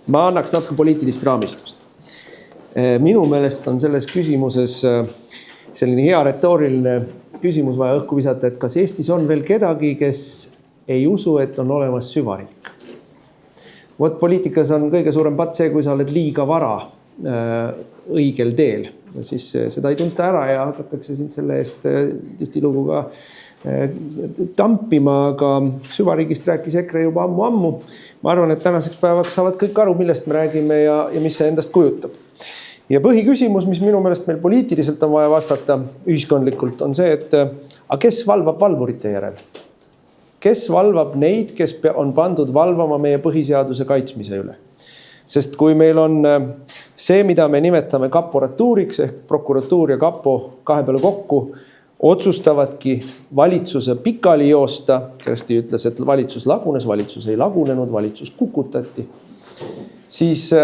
Ma annaks natuke poliitilist raamistust. Minu meelest on selles küsimuses selline hea retooriline küsimus vaja õhku visata, et kas Eestis on veel kedagi, kes ei usu, et on olemas süvariik. Vot poliitikas on kõige suurem patt see, kui sa oled liiga vara õigel teel. Siis seda ei tunta ära ja hakatakse sind selle eest tihtilugu ka tampima, aga süvariigist rääkis EKRE juba ammu. Ma arvan, et tänaseks päevaks saavad kõik aru, millest me räägime ja mis see endast kujutab. Ja põhiküsimus, mis minu meelest meil poliitiliselt on vaja vastata ühiskondlikult, on see, et kes valvab valvurite järel? Kes valvab neid, kes on pandud valvama meie põhiseaduse kaitsmise üle? Sest kui meil on see, mida me nimetame kaporatuuriks ehk prokuratuur ja kapo kahe peale kokku, otsustavadki valitsuse pikali joosta, Kersti ütles, et valitsus lagunes, valitsus ei lagunenud, valitsus kukutati, siis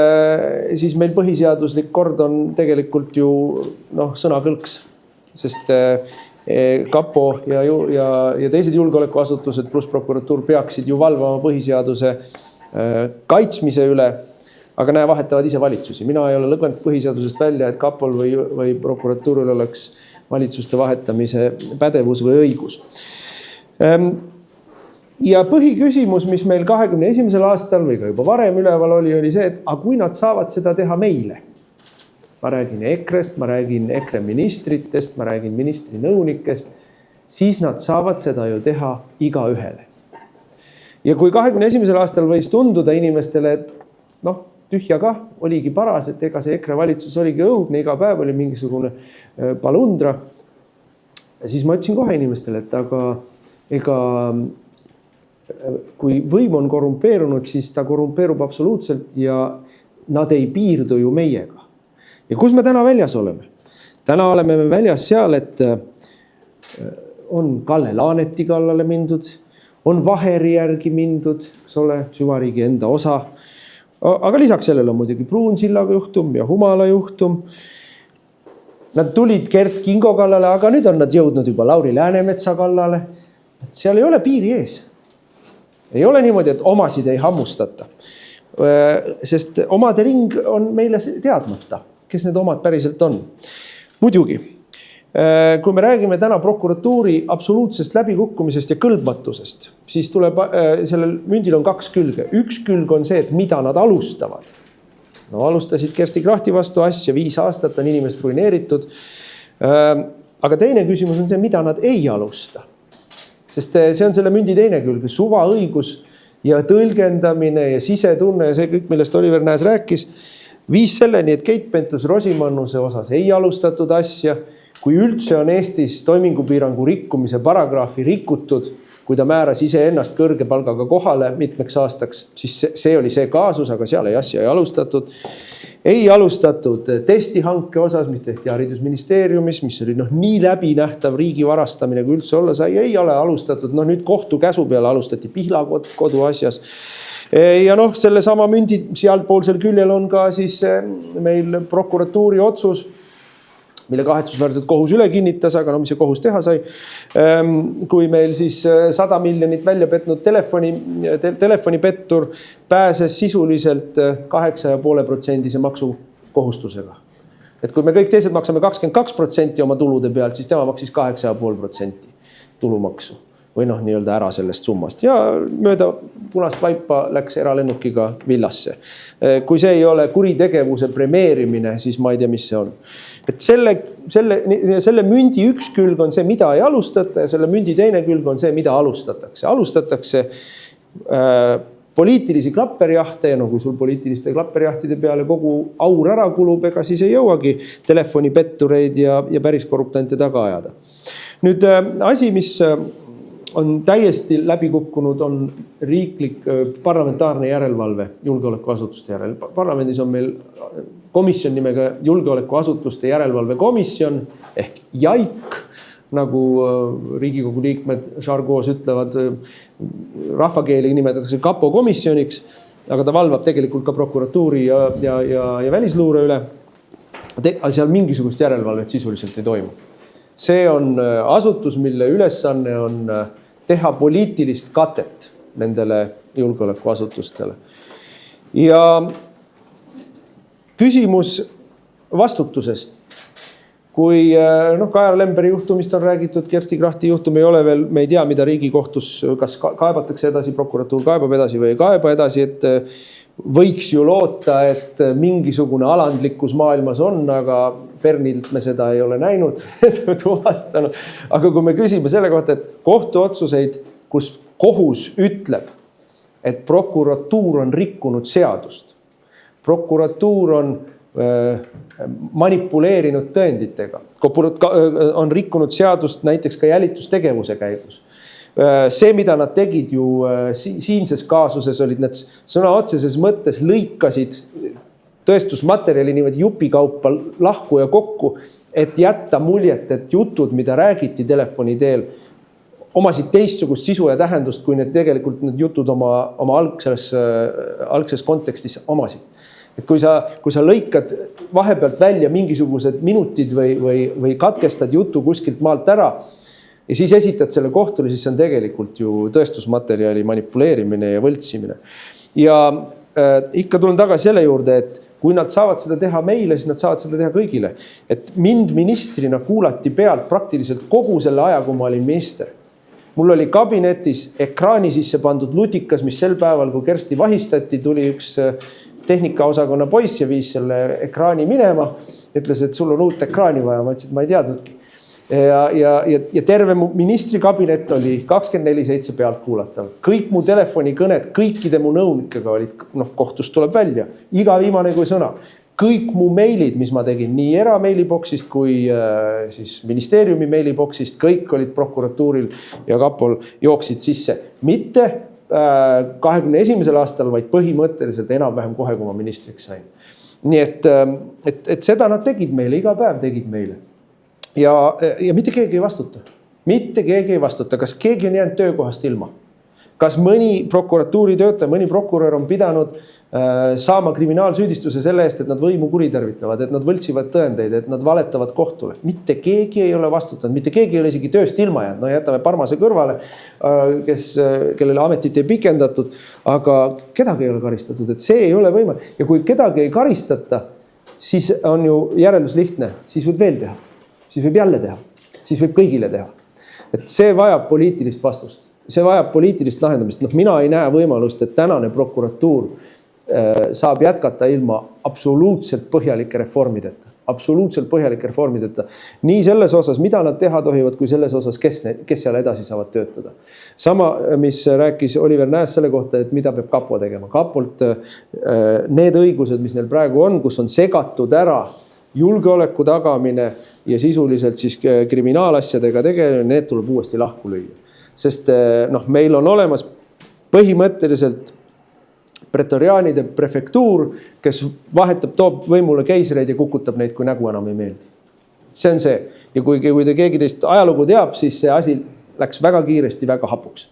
meil põhiseaduslik kord on tegelikult ju sõnakõlks, sest kapo ja teised julgeolekuasutused pluss prokuratuur peaksid ju valvama põhiseaduse kaitsmise üle, aga vahetavad ise valitsusi. Mina ei ole lõganud põhiseadusest välja, et kapol või prokuratuuril oleks valitsuste vahetamise pädevus või õigus. Ja põhiküsimus, mis meil 21. aastal või ka juba varem üleval oli see, et kui nad saavad seda teha meile. Ma räägin EKRE-st, ma räägin EKRE ministritest, ma räägin ministri nõunikest, siis nad saavad seda ju teha iga ühele. Ja kui 21. aastal võis tunduda inimestele, et tühja ka, oligi paras, et ega see EKRE valitsus oligi õudne, iga päev oli mingisugune palundra, siis ma ütlesin kohe inimestele, et ega kui võim on korrumpeerunud, siis ta korrumpeerub absoluutselt ja nad ei piirdu ju meiega. Ja kus me täna väljas oleme? Täna oleme me väljas seal, et on Kalle Laaneti kallale mindud, on Vaheri järgi mindud, süvariigi enda osa. Aga lisaks sellele on muidugi Pruunsillaga juhtum ja Humala juhtum. Nad tulid Gert Kingo kallale, aga nüüd on nad jõudnud juba Lauri Läänemetsa kallale. Seal ei ole piiri ees. Ei ole niimoodi, et omasid ei hammustata. Sest omade ring on meile teadmata, kes need omad päriselt on. Muidugi, kui me räägime täna prokuratuuri absoluutsest läbikukkumisest ja kõlbmatusest, siis tuleb, sellel mündil on kaks külge. Üks külg on see, et mida nad alustavad. Alustasid Kersti Krahti vastu asja, 5 aastat on inimest ruineeritud. Aga teine küsimus on see, mida nad ei alusta. Sest see on selle mündi teine külg. Suva õigus ja tõlgendamine ja sisetunne ja see kõik, millest Oliver Nääs rääkis, viis selleni, et Keit Pentus-Rosimannuse osas ei alustatud asja. Kui üldse on Eestis toimingupiirangu rikkumise paragraafi rikutud, kui ta määras ise ennast kõrge palgaga kohale mitmeks aastaks, siis see oli see kaasus, aga seal asja ei alustatud. Ei alustatud testihanke osas, mis tehti haridusministeeriumis, mis oli nii läbinähtav riigi varastamine, kui üldse olla sai, ei ole alustatud. Nüüd kohtu käsu peale alustati Pihlakodu asjas. Ja selle sama mündi sealpoolsel küljel on ka siis meil prokuratuuri otsus, mille kahetsusväärselt kohus üle kinnitas, aga mis see kohus teha sai. Kui meil siis 100 miljonit välja petnud telefonipettur pääses sisuliselt 8,5% maksukohustusega. Et kui me kõik teised maksame 22% oma tulude pealt, siis tema maksis 8,5% tulumaksu. Või nii-öelda ära sellest summast. Ja mööda punast vaipa läks eralennukiga Villasse. Kui see ei ole kuritegevuse premeerimine, siis ma ei tea, mis see on. Et selle mündi üks külg on see, mida ei alustata ja selle mündi teine külg on see, mida alustatakse. Alustatakse poliitilisi klapperjahte ja kui sul poliitiliste klapperjahtide peale kogu aur ära kulub, ega siis ei jõuagi telefonipettureid ja päris korruptante taga ajada. Nüüd asi, mis on täiesti läbi kukkunud, on riiklik parlamentaarne järelevalve julgeolekuasutuste järel. Parlamendis on meil komisjon nimega julgeolekuasutuste järelevalve komisjon ehk JAIK, nagu Riigikogu liikmed Žargoos ütlevad, rahvakeeli nimetatakse kapo komisjoniks, aga ta valvab tegelikult ka prokuratuuri ja välisluure üle. Aga seal mingisugust järelevalvet sisuliselt ei toimu. See on asutus, mille ülesanne on teha poliitilist katet nendele julgeolekuasutustele. Ja küsimus vastutusest. Kui Kajar Lemberi juhtumist on räägitud, Kersti Krachti juhtum ei ole veel, me ei tea, mida Riigikohtus, kas kaebatakse edasi, prokuratuur kaebab edasi või ei kaeba edasi, et võiks ju loota, et mingisugune alandlikkus maailmas on, aga Pernilt me seda ei ole näinud, tuvastanud. Aga kui me küsime selle kohta, et kohtuotsuseid, kus kohus ütleb, et prokuratuur on rikkunud seadust, prokuratuur on manipuleerinud tõenditega, on rikkunud seadust näiteks ka jälitustegevuse käigus. See, mida nad tegid ju siinses kaasuses, olid need sõna otseses mõttes lõikasid tõestusmaterjali niimoodi jupikaupa lahku ja kokku, et jätta muljet, et jutud, mida räägiti telefoni teel, omasid teistsugust sisu ja tähendust, kui need tegelikult need jutud oma algses kontekstis omasid. Et kui sa lõikad vahepealt välja mingisugused minutid või katkestad jutu kuskilt maalt ära ja siis esitad selle kohtule, siis see on tegelikult ju tõestusmaterjali manipuleerimine ja võltsimine. Ja ikka tulen tagasi selle juurde, et kui nad saavad seda teha meile, siis nad saavad seda teha kõigile. Et mind ministrina kuulati pealt praktiliselt kogu selle aja, kui ma olin minister. Mul oli kabinetis ekraani sisse pandud lutikas, mis sel päeval, kui Kersti vahistati, tuli üks tehnikaosakonna poiss ja viis selle ekraani minema. Ütles, et sul on uut ekraani vaja. Ma ütlesin, et ma ei teadnudki. Ja terve mu ministri kabinet oli 24/7 pealt kuulatav. Kõik mu telefonikõned, kõikide mu nõunikega olid, kohtust tuleb välja. Iga viimane kui sõna. Kõik mu meilid, mis ma tegin, nii erameiliboksist kui siis ministeeriumi meiliboksist, kõik olid prokuratuuril ja kapol jooksid sisse. Mitte 21. aastal, vaid põhimõtteliselt enam-vähem kohe, kui ma ministriks sain. Nii et seda nad tegid meile, iga päev tegid meile. Ja mitte keegi ei vastuta. Mitte keegi ei vastuta. Kas keegi on jäänud töökohast ilma? Kas mõni prokuratuuri töötaja, mõni prokurör on pidanud saama kriminaalsüüdistuse selle eest, et nad võimu kuritarvitavad, et nad võltsivad tõendeid, et nad valetavad kohtule. Mitte keegi ei ole vastutanud, mitte keegi ei ole isegi tööst ilma jäänud. Jätame Parmase kõrvale, kellele ametit ei pikendatud, aga kedagi ei ole karistatud, et see ei ole võimalik. Ja kui kedagi ei karistata, siis on ju järeldus lihtne, siis võib veel teha, siis võib jälle teha, siis võib kõigile teha. Et see vajab poliitilist vastust, see vajab poliitilist lahendamist. Mina ei näe võimalust, et tänane prokuratuur saab jätkata ilma absoluutselt põhjalike reformideta. Absoluutselt põhjalike reformideta. Nii selles osas, mida nad teha tohivad, kui selles osas, kes seal edasi saavad töötada. Sama, mis rääkis Oliver Nääs selle kohta, et mida peab kapo tegema. Kapolt need õigused, mis neil praegu on, kus on segatud ära julgeoleku tagamine ja sisuliselt siis kriminaalasjadega tegelemine, need tuleb uuesti lahku lüüa. Sest meil on olemas põhimõtteliselt pretoriaanide prefektuur, kes vahetab, toob võimule keisreid ja kukutab neid, kui nägu enam ei meeldi. See on see. Ja kui keegi teist ajalugu teab, siis see asi läks väga kiiresti, väga hapuks.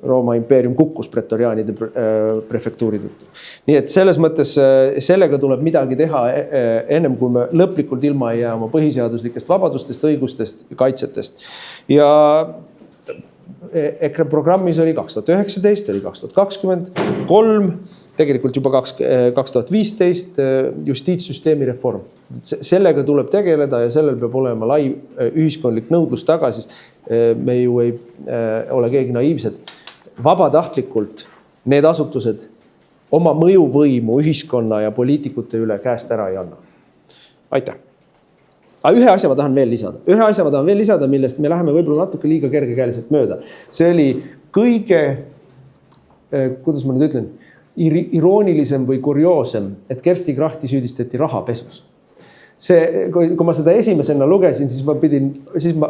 Rooma impeerium kukkus pretoriaanide prefektuuri tõttu. Nii et selles mõttes sellega tuleb midagi teha ennem, kui me lõplikult ilma ei jää oma põhiseaduslikest vabadustest, õigustest ja kaitsetest. Ja EKRE programmis oli 2019, oli 2023, tegelikult juba 2015 justiitssüsteemi reform. Sellega tuleb tegeleda ja sellel peab olema lai ühiskondlik nõudlus taga, sest me ju ei ole keegi naiivsed. Vabatahtlikult need asutused oma mõjuvõimu ühiskonna ja poliitikute üle käest ära ei anna. Aitäh! Aga ühe asja ma tahan veel lisada, millest me läheme võib-olla natuke liiga kergekäeliselt mööda. See oli kõige, kuidas ma nüüd ütlen, iroonilisem või kurioosem, et Kersti Krachti süüdistati rahapesus. Kui ma seda esimesena lugesin, siis ma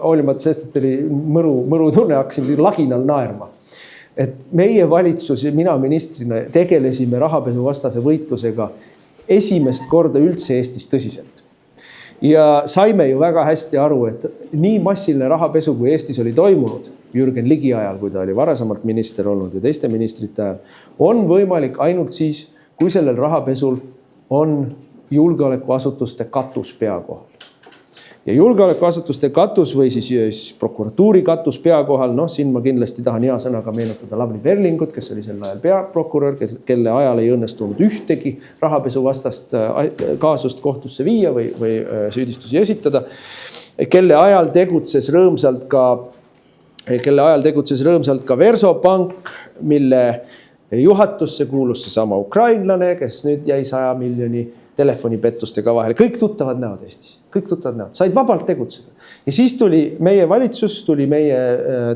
hoolimata sellest, et oli mõru tunne, hakkasin laginal naerma. Et meie valitsus ja mina ministrina tegelesime rahapesu vastase võitlusega esimest korda üldse Eestis tõsiselt. Ja saime ju väga hästi aru, et nii massiline rahapesu, kui Eestis oli toimunud, Jürgen Ligi ajal, kui ta oli varasemalt minister olnud ja teiste ministrite ajal, on võimalik ainult siis, kui sellel rahapesul on julgeolekuasutuste katus pea kohal. ja julgeolekuasutuste katus või siis prokuratuuri katus pea kohal, noh, siin ma kindlasti tahan hea sõnaga meenutada Lavly Perlingut, kes oli sel ajal peaprokurör, kelle ajal ei õnnestunud ühtegi rahapesu vastast kaasust kohtusse viia või süüdistusi esitada, kelle ajal tegutses rõõmsalt ka Versobank, mille juhatusse kuulus seesama ukrainlane, kes nüüd jäi 100 miljoni telefonipettustega vahele. Kõik tuttavad näod Eestis, said vabalt tegutseda. Ja siis tuli meie valitsus, tuli meie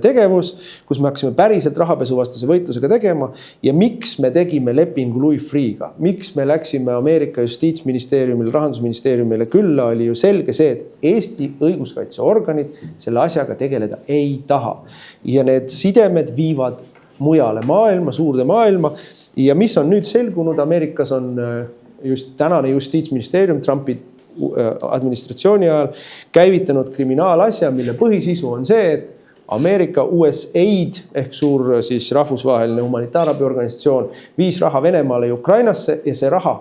tegevus, kus me hakkasime päriselt rahapesuvastase võitlusega tegema. Ja miks me tegime lepingu Louis Freeh'ga? Miks me läksime Ameerika justiitsministeeriumile, rahandusministeeriumile külla, oli ju selge see, et Eesti õiguskaitseorganid selle asjaga tegeleda ei taha. Ja need sidemed viivad mujale maailma, suurde maailma. Ja mis on nüüd selgunud, Ameerikas on just tänane justiitsministeerium Trumpi administratsiooni ajal käivitanud kriminaalasja, mille põhisisu on see, et Ameerika USAID ehk suur siis rahvusvaheline humanitaarabiorganisatsioon viis raha Venemaale ja Ukrainasse ja see raha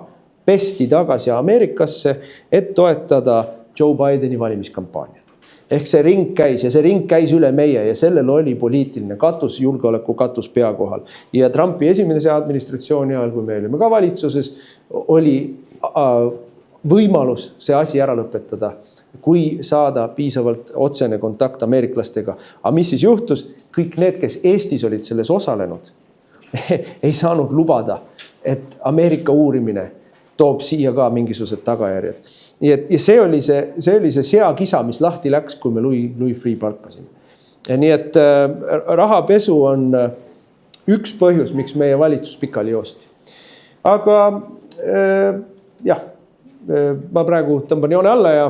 pesti tagasi Ameerikasse, et toetada Joe Bideni valimiskampaaniat. Ehk see ring käis ja see ring käis üle meie ja sellel oli poliitiline katus, julgeoleku katus pea kohal. Ja Trumpi esimese administratsiooni ajal, kui me olime ka valitsuses, oli võimalus see asi ära lõpetada, kui saada piisavalt otsene kontakt ameeriklastega. Aga mis siis juhtus? Kõik need, kes Eestis olid selles osalenud, ei saanud lubada, et Ameerika uurimine toob siia ka mingisugused tagajärjed. Ja see oli see seakisa, mis lahti läks, kui me Louis Freeh palkasime. Nii et rahapesu on üks põhjus, miks meie valitsus pikali joosti. Aga jah, ma praegu tõmban joone alla ja